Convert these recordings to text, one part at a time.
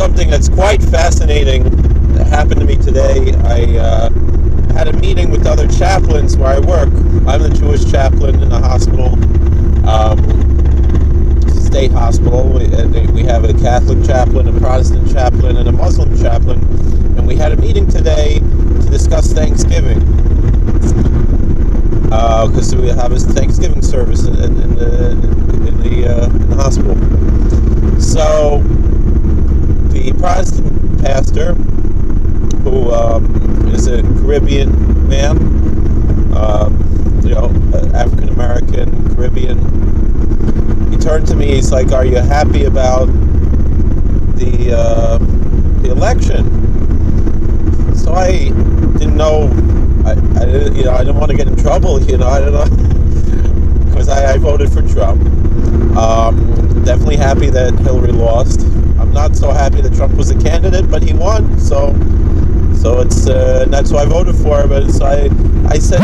something that's quite fascinating that happened to me today. I had a meeting with other chaplains where I work. I'm the Jewish chaplain in a hospital, state hospital. We have a Catholic chaplain, a Protestant chaplain, and a Muslim chaplain. And we had a meeting today to discuss Thanksgiving. Because we have a Thanksgiving service in the hospital. So the Protestant pastor, who is a Caribbean man, African American, Caribbean, he turned to me. He's like, "Are you happy about the election?" So I didn't know. I didn't want to get in trouble. I don't know, because I voted for Trump. Definitely happy that Hillary lost. I'm not so happy that Trump was a candidate, but he won. So it's and that's who I voted for. But so I said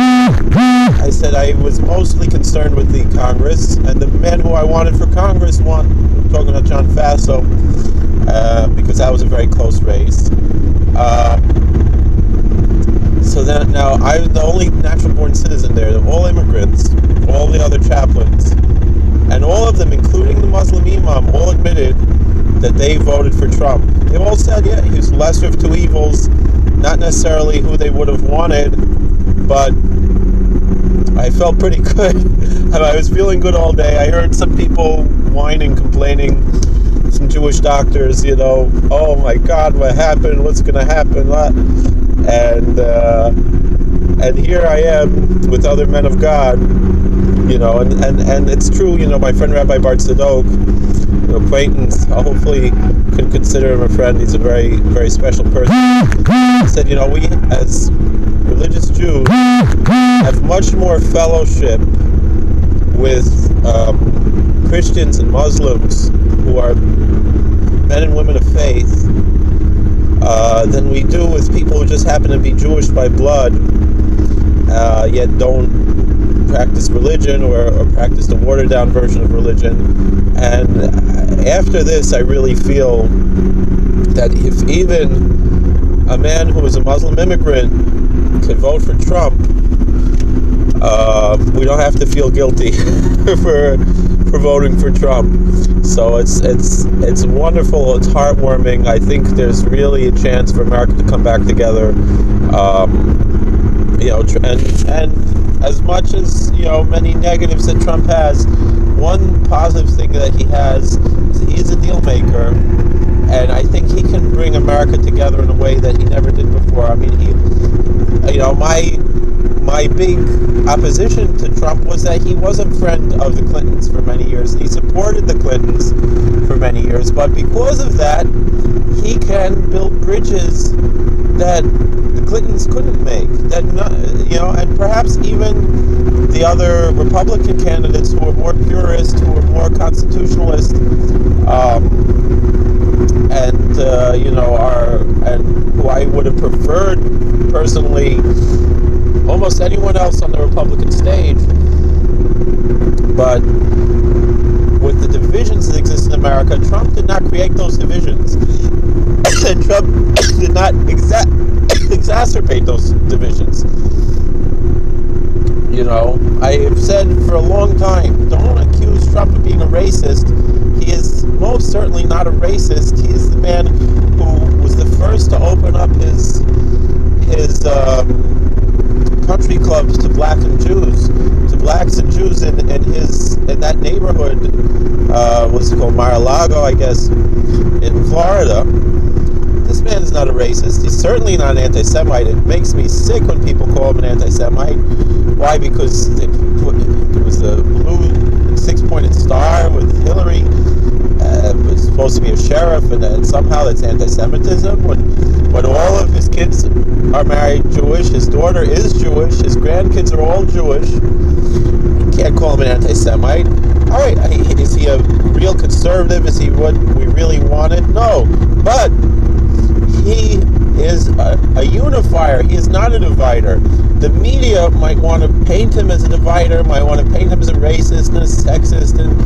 I was mostly concerned with the Congress, and the man who I wanted for Congress won. I'm talking about John Faso, because that was a very close race. So then, now I'm the only natural-born citizen there. They're all immigrants, all the other chaplains, and all of them, including the Muslim imam, all admitted that they voted for Trump. They all said, yeah, he was the lesser of two evils, not necessarily who they would have wanted, but I felt pretty good. I was feeling good all day. I heard some people whining, complaining, some Jewish doctors, oh my God, what happened? What's going to happen? And here I am with other men of God, and it's true, my friend Rabbi Bart Sadok, acquaintance, I hopefully can consider him a friend. He's a very, very special person. He said, we as religious Jews have much more fellowship with Christians and Muslims who are men and women of faith than we do with people who just happen to be Jewish by blood, yet don't practice religion or practice the watered-down version of religion. And after this, I really feel that if even a man who is a Muslim immigrant could vote for Trump, we don't have to feel guilty for voting for Trump. So it's wonderful. It's heartwarming. I think there's really a chance for America to come back together. And as much as many negatives that Trump has, one positive thing that he has is he's a deal maker, and I think he can bring America together in a way that he never did before. I mean, my big opposition to Trump was that he was a friend of the Clintons for many years. He supported the Clintons for many years, but because of that, he can build bridges that the Clintons couldn't make. And perhaps even the other Republican candidates who are more purist, who are more constitutionalist, and who I would have preferred personally almost anyone else on the Republican stage. But with the divisions that exist in America, Trump did not create those divisions. And Trump did not exacerbate those divisions. I have said for a long time, don't accuse Trump of being a racist. He is most certainly not a racist. He is the man who was the first to open up his country clubs to blacks and Jews in that neighborhood. What's it called, Mar-a-Lago, I guess, in Florida. This man is not a racist. He's certainly not an anti-Semite. It makes me sick when people call him an anti-Semite. Why? Because it was the blue six-pointed star with Hillary. Was supposed to be a sheriff, and somehow that's anti-Semitism. When all of his kids are married Jewish, his daughter is Jewish, his grandkids are all Jewish. You can't call him an anti-Semite. All right, is he a real conservative? Is he what we really wanted? No, but he is a unifier. He is not a divider. The media might want to paint him as a divider, might want to paint him as a racist and a sexist and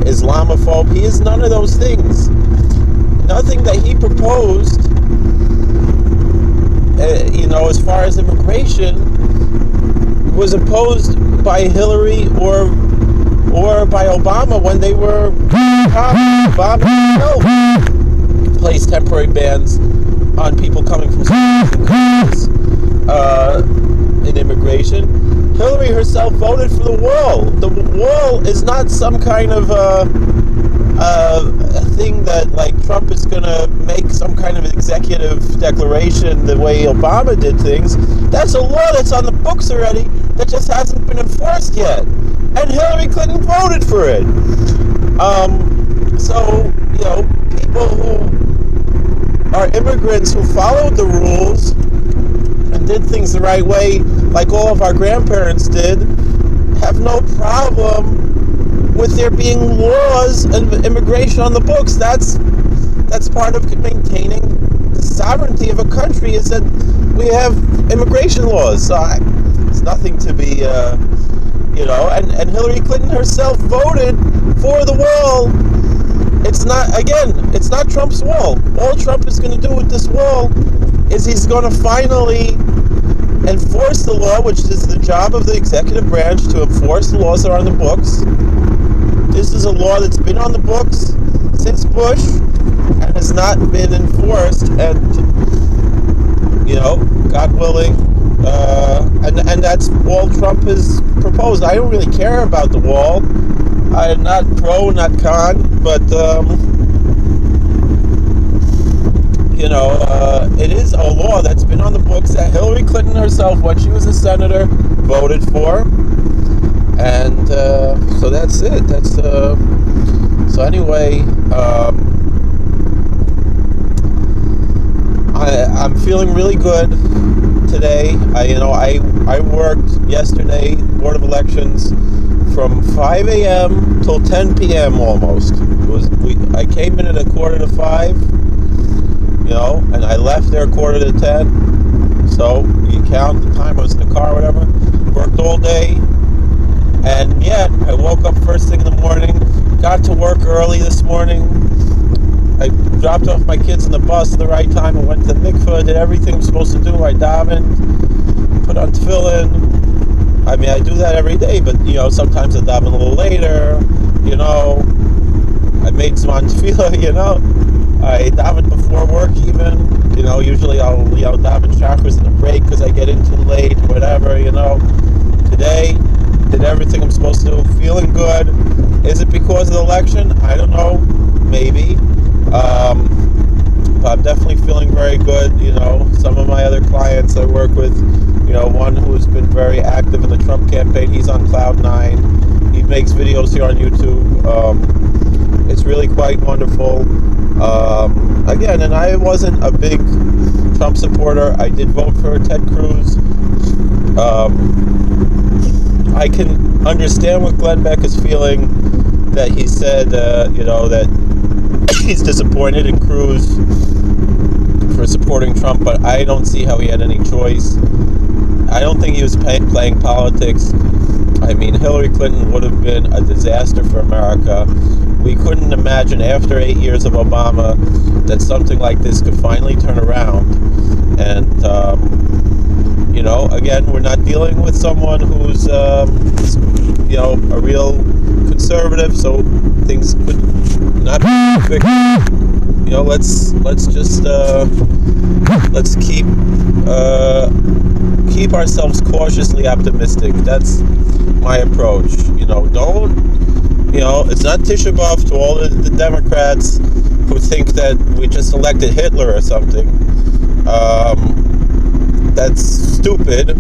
Islamophobe. He is none of those things. nothing that he proposed, as far as immigration, was opposed by Hillary or by Obama when they were Obama placed temporary bans on people coming from countries in immigration. Hillary herself voted for the wall. The wall is not some kind of a thing that like Trump is going to make some kind of executive declaration the way Obama did things. That's a law that's on the books already that just hasn't been enforced yet. And Hillary Clinton voted for it. So, people who are immigrants who followed the rules and did things the right way, like all of our grandparents did, have no problem with there being laws and immigration on the books. That's part of maintaining the sovereignty of a country, is that we have immigration laws. So it's nothing to be, and Hillary Clinton herself voted for the wall. It's not Trump's wall. All Trump is going to do with this wall is he's going to finally enforce the law, which is the job of the executive branch, to enforce the laws that are on the books. This is a law that's been on the books since Bush and has not been enforced, and God willing, and that's all Trump has proposed. I don't really care about the wall. I'm not pro, not con, but it is a law that's been on the books that Hillary Clinton herself, when she was a senator, voted for, and so that's it. So anyway, I'm feeling really good today. I worked yesterday, Board of Elections, from 5 a.m. till 10 p.m. almost. I came in at 4:45, and I left there 9:45. So you count the time I was in the car or whatever. Worked all day, and yet I woke up first thing in the morning, got to work early this morning. I dropped off my kids on the bus at the right time and went to the mikveh, did everything I'm supposed to do. I davened, put on tefillin. I mean, I do that every day, but, sometimes I daven a little later, I made zman tefillah, I daven before work even, usually I'll, daven chakras in the break because I get in too late, whatever, Today, did everything I'm supposed to do, feeling good. Is it because of the election? I don't know, maybe. But I'm definitely feeling very good. Some of my other clients I work with, one who's been very active in the Trump campaign, he's on Cloud9. He makes videos here on YouTube. It's really quite wonderful. Again, and I wasn't a big Trump supporter. I did vote for Ted Cruz. I can understand what Glenn Beck is feeling, that he said, that he's disappointed in Cruz for supporting Trump, but I don't see how he had any choice. I don't think he was playing politics. I mean, Hillary Clinton would have been a disaster for America. We couldn't imagine after 8 years of Obama that something like this could finally turn around. And, again, we're not dealing with someone who's, a real conservative, so things could not be perfect. Let's keep ourselves cautiously optimistic. That's my approach. It's not Tisha B'Av to all the Democrats who think that we just elected Hitler or something. That's stupid.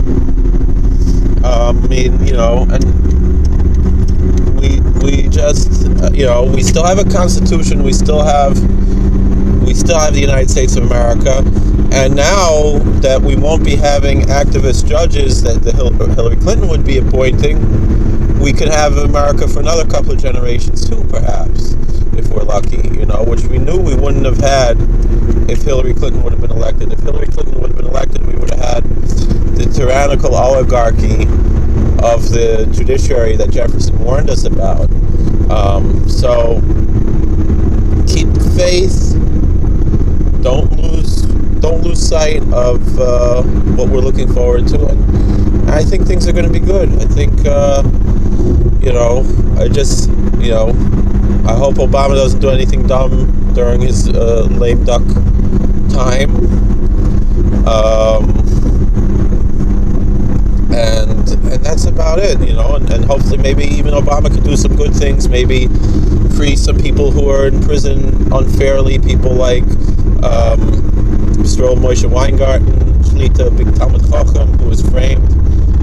And we just, we still have a constitution. We still have the United States of America. And now that we won't be having activist judges that Hillary Clinton would be appointing, we could have America for another couple of generations too, perhaps, if we're lucky, which we knew we wouldn't have had if Hillary Clinton would have been elected. If Hillary Clinton would have been elected, we would have had the tyrannical oligarchy of the judiciary that Jefferson warned us about. So keep the faith, don't lose sight of what we're looking forward to, and I think things are going to be good. I think I hope Obama doesn't do anything dumb during his lame duck time. And that's about it, and hopefully maybe even Obama could do some good things, maybe free some people who are in prison unfairly, people like Stroll Moshe Weingarten, Shlita, big Talmud Chacham, who was framed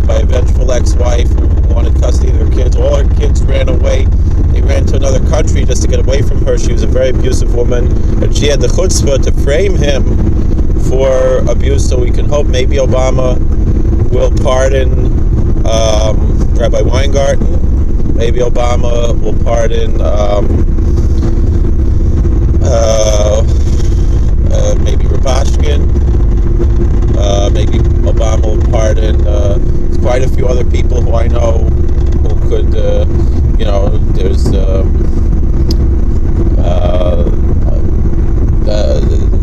by a vengeful ex-wife who wanted custody of her kids. All her kids ran away. They ran to another country just to get away from her. She was a very abusive woman, and she had the chutzpah to frame him for abuse, so we can hope maybe Obama will pardon Rabbi Weingarten. Maybe Obama will pardon maybe Rabashkin. Maybe Obama will pardon quite a few other people who I know who could, there's the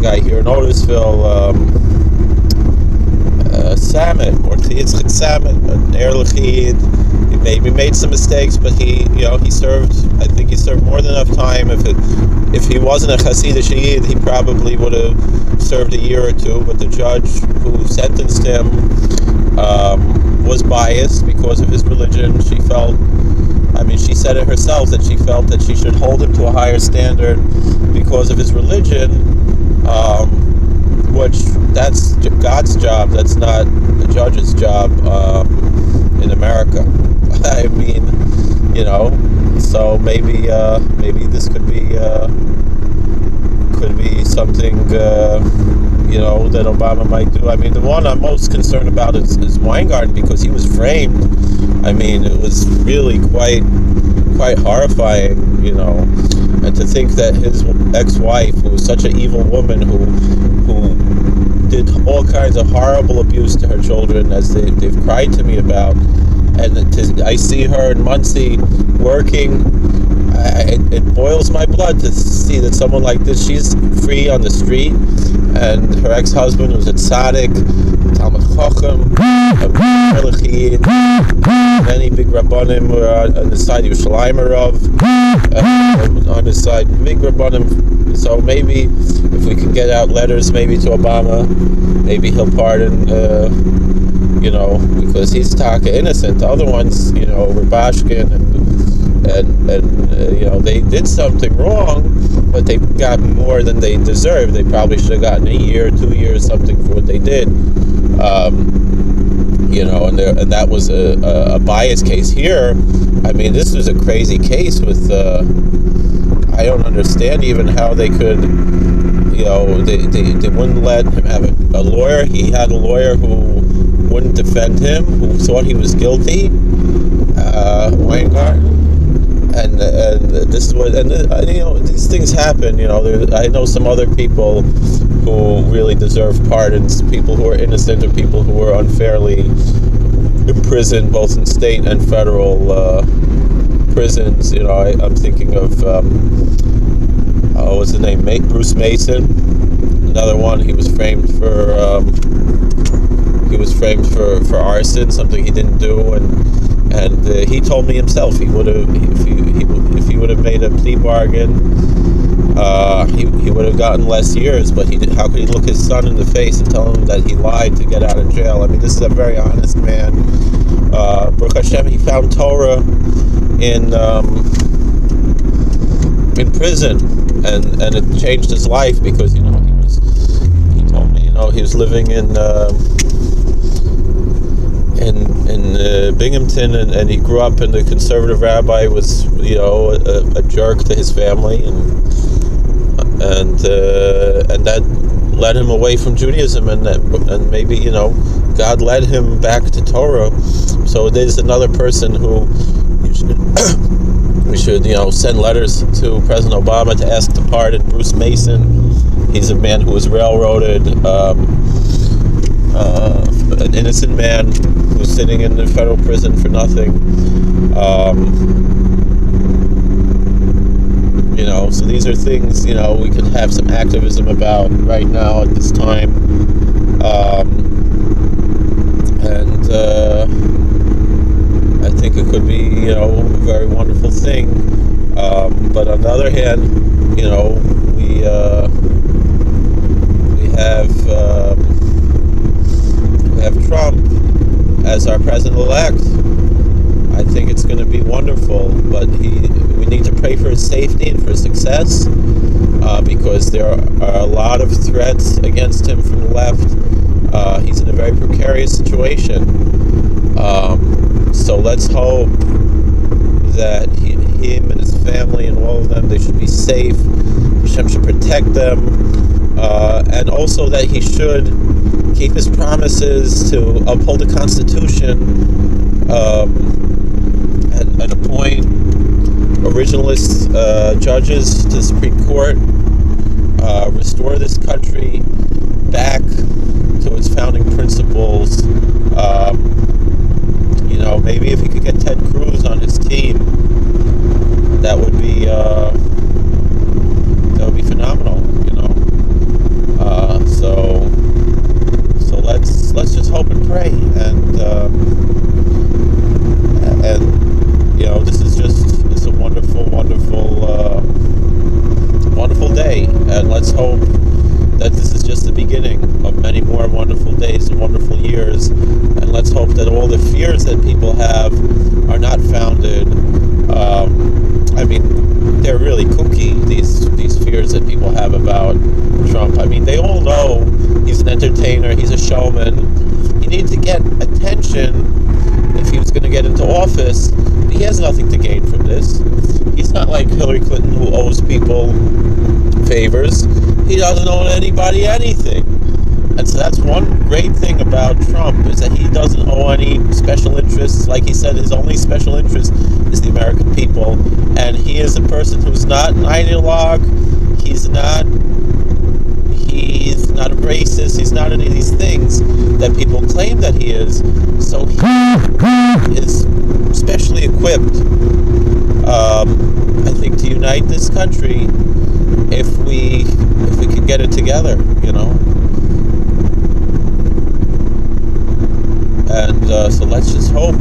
guy here in Otisville, Samet, or Yitzchak Samet, Ner Lechid. He maybe made some mistakes, but he served. I think he served more than enough time. If he wasn't a Hasidic Yid, he probably would have served a year or two. But the judge who sentenced him was biased because of his religion. She said it herself that she felt that she should hold him to a higher standard because of his religion. Which that's God's job. That's not the judge's job in America. I mean, so maybe this could be something that Obama might do. I mean, the one I'm most concerned about is Weingarten, because he was framed. I mean, it was really quite horrifying, and to think that his ex-wife, who was such an evil woman, who did all kinds of horrible abuse to her children, as they've cried to me about, and I see her in Muncie working. It boils my blood to see that someone like this, she's free on the street, and her ex-husband was a tzaddik, Talmud Chacham, many big Rabbanim were on the side of Yerushalayim on his side, big Rabbanim. So maybe if we can get out letters maybe to Obama, maybe he'll pardon, because he's taka innocent. The other ones, Rabashkin and they did something wrong, but they got more than they deserved. They probably should have gotten a year, 2 years, something for what they did. And that was a bias case. Here, I mean, this was a crazy case with. I don't understand even how they could. They wouldn't let him have a lawyer. He had a lawyer who wouldn't defend him, who thought he was guilty. Weingarten. And this is what, these things happen. I know some other people who really deserve pardons, people who are innocent or people who were unfairly imprisoned, both in state and federal prisons. I'm thinking of what's his name, Bruce Mason, another one. He was framed for arson, something he didn't do, and he told me himself he would have, if he would have made a plea bargain, he would have gotten less years. But he did. How could he look his son in the face and tell him that he lied to get out of jail? I mean, this is a very honest man. Baruch Hashem, he found Torah in prison, and it changed his life, because he told me he was living in Binghamton, and he grew up, and the conservative rabbi was a jerk to his family, and that led him away from Judaism, and maybe God led him back to Torah. So there's another person who we should send letters to President Obama to ask to pardon Bruce Mason. He's a man who was railroaded, an innocent man who's sitting in the federal prison for nothing. So these are things, we could have some activism about right now at this time. And I think it could be, a very wonderful thing. But on the other hand, we have Trump as our president-elect. I think it's going to be wonderful, but we need to pray for his safety and for his success, because there are a lot of threats against him from the left. He's in a very precarious situation. So let's hope that him and his family and all of them, they should be safe. Hashem should protect them, and also that he should keep his promises to uphold the Constitution, and appoint originalist judges to the Supreme Court, restore this country back to its founding principles. Maybe if he could get Ted Cruz on his team, that would be phenomenal. So let's just hope and pray, and it's a wonderful day, and let's hope that this is just the beginning of many more wonderful days and wonderful years, and let's hope that all the fears that people have are not founded. They're really kooky, these fears that people have about Trump. They all know he's an entertainer, he's a showman. He needs to get attention if he was going to get into office. He has nothing to gain from this. He's not like Hillary Clinton, who owes people favors. He doesn't owe anybody anything. And so that's one great thing about Trump, is that he doesn't owe any special interests. Like he said, his only special interest is the American people. And he is a person who's not an ideologue. He's not a racist. He's not any of these things that people claim that he is. So he is specially equipped, I think, to unite this country if we could get it together, And so let's just hope,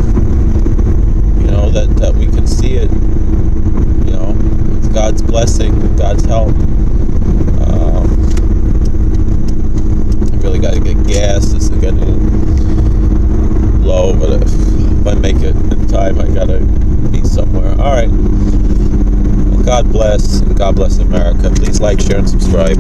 that we can see it, with God's blessing, with God's help. I really got to get gas. This is getting low, but if I make it in time, I got to be somewhere. All right. Well, God bless, and God bless America. Please like, share, and subscribe.